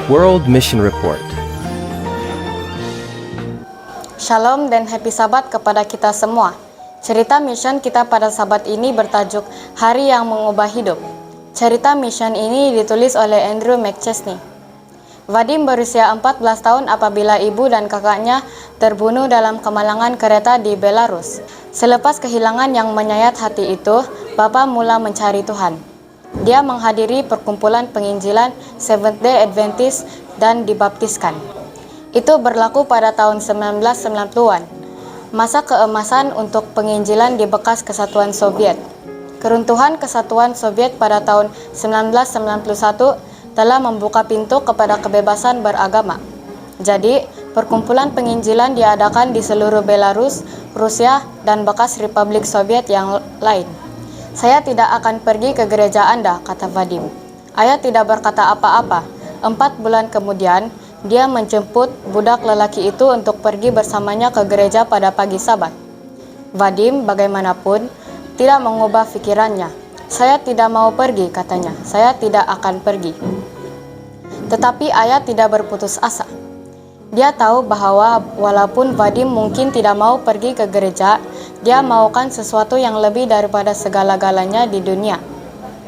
World Mission Report. Shalom dan happy Sabat kepada kita semua. Cerita mission kita pada Sabat ini bertajuk Hari yang Mengubah Hidup. Cerita mission ini ditulis oleh Andrew McChesney. Vadim berusia 14 tahun apabila ibu dan kakaknya terbunuh dalam kemalangan kereta di Belarus. Selepas kehilangan yang menyayat hati itu, Bapa mula mencari Tuhan. Dia menghadiri perkumpulan penginjilan Seventh-day Adventist dan dibaptiskan. Itu berlaku pada tahun 1990-an, masa keemasan untuk penginjilan di bekas Kesatuan Soviet. Keruntuhan Kesatuan Soviet pada tahun 1991 telah membuka pintu kepada kebebasan beragama. Jadi, perkumpulan penginjilan diadakan di seluruh Belarus, Rusia, dan bekas Republik Soviet yang lain. Saya tidak akan pergi ke gereja Anda, kata Vadim. Ayah tidak berkata apa-apa. 4 bulan kemudian, dia menjemput budak lelaki itu untuk pergi bersamanya ke gereja pada pagi Sabat. Vadim, bagaimanapun, tidak mengubah pikirannya. Saya tidak mau pergi, katanya. Saya tidak akan pergi. Tetapi ayah tidak berputus asa. Dia tahu bahwa walaupun Vadim mungkin tidak mau pergi ke gereja, dia maukan sesuatu yang lebih daripada segala-galanya di dunia.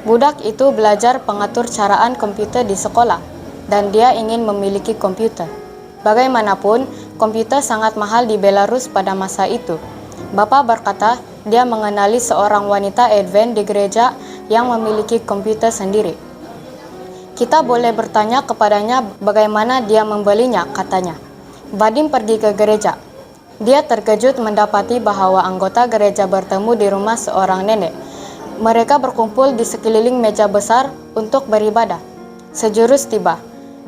Budak itu belajar pengatur caraan komputer di sekolah, dan dia ingin memiliki komputer. Bagaimanapun, komputer sangat mahal di Belarus pada masa itu. Bapa berkata, dia mengenali seorang wanita Advent di gereja yang memiliki komputer sendiri. Kita boleh bertanya kepadanya bagaimana dia membelinya, katanya. Vadim pergi ke gereja. Dia terkejut mendapati bahwa anggota gereja bertemu di rumah seorang nenek. Mereka berkumpul di sekeliling meja besar untuk beribadah. Sejurus tiba.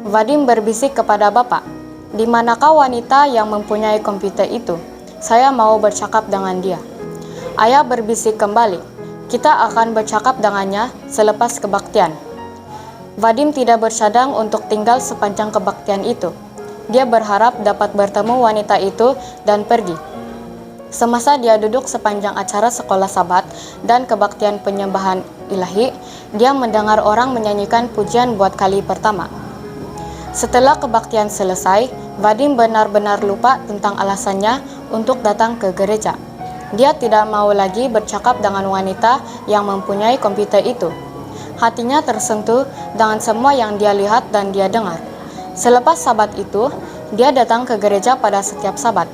Vadim berbisik kepada Bapak, "Di manakah wanita yang mempunyai komputer itu? Saya mau bercakap dengan dia." Ayah berbisik kembali, "Kita akan bercakap dengannya selepas kebaktian." Vadim tidak bercadang untuk tinggal sepanjang kebaktian itu. Dia berharap dapat bertemu wanita itu dan pergi. Semasa dia duduk sepanjang acara sekolah Sabat dan kebaktian penyembahan ilahi, dia mendengar orang menyanyikan pujian buat kali pertama. Setelah kebaktian selesai, Vadim benar-benar lupa tentang alasannya untuk datang ke gereja. Dia tidak mau lagi bercakap dengan wanita yang mempunyai komputer itu. Hatinya tersentuh dengan semua yang dia lihat dan dia dengar. Selepas Sabat itu, dia datang ke gereja pada setiap Sabat.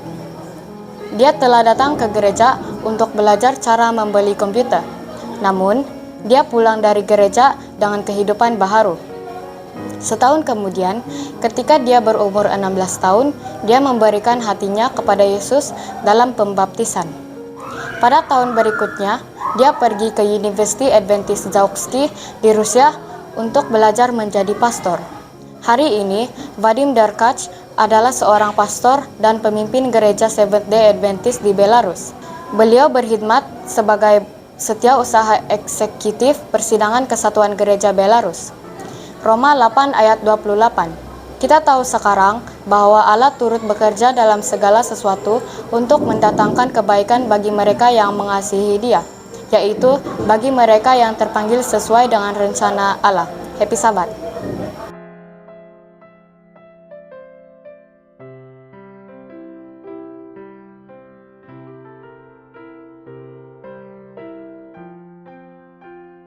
Dia telah datang ke gereja untuk belajar cara membeli komputer. Namun, dia pulang dari gereja dengan kehidupan baharu. Setahun kemudian, ketika dia berumur 16 tahun, dia memberikan hatinya kepada Yesus dalam pembaptisan. Pada tahun berikutnya, dia pergi ke University Adventist Zauksky di Rusia untuk belajar menjadi pastor. Hari ini, Vadim Derkach adalah seorang pastor dan pemimpin gereja Seventh-day Adventist di Belarus. Beliau berkhidmat sebagai setiausaha eksekutif persidangan Kesatuan Gereja Belarus. Roma 8 ayat 28. Kita tahu sekarang bahwa Allah turut bekerja dalam segala sesuatu untuk mendatangkan kebaikan bagi mereka yang mengasihi Dia, yaitu bagi mereka yang terpanggil sesuai dengan rencana Allah. Happy Sabat.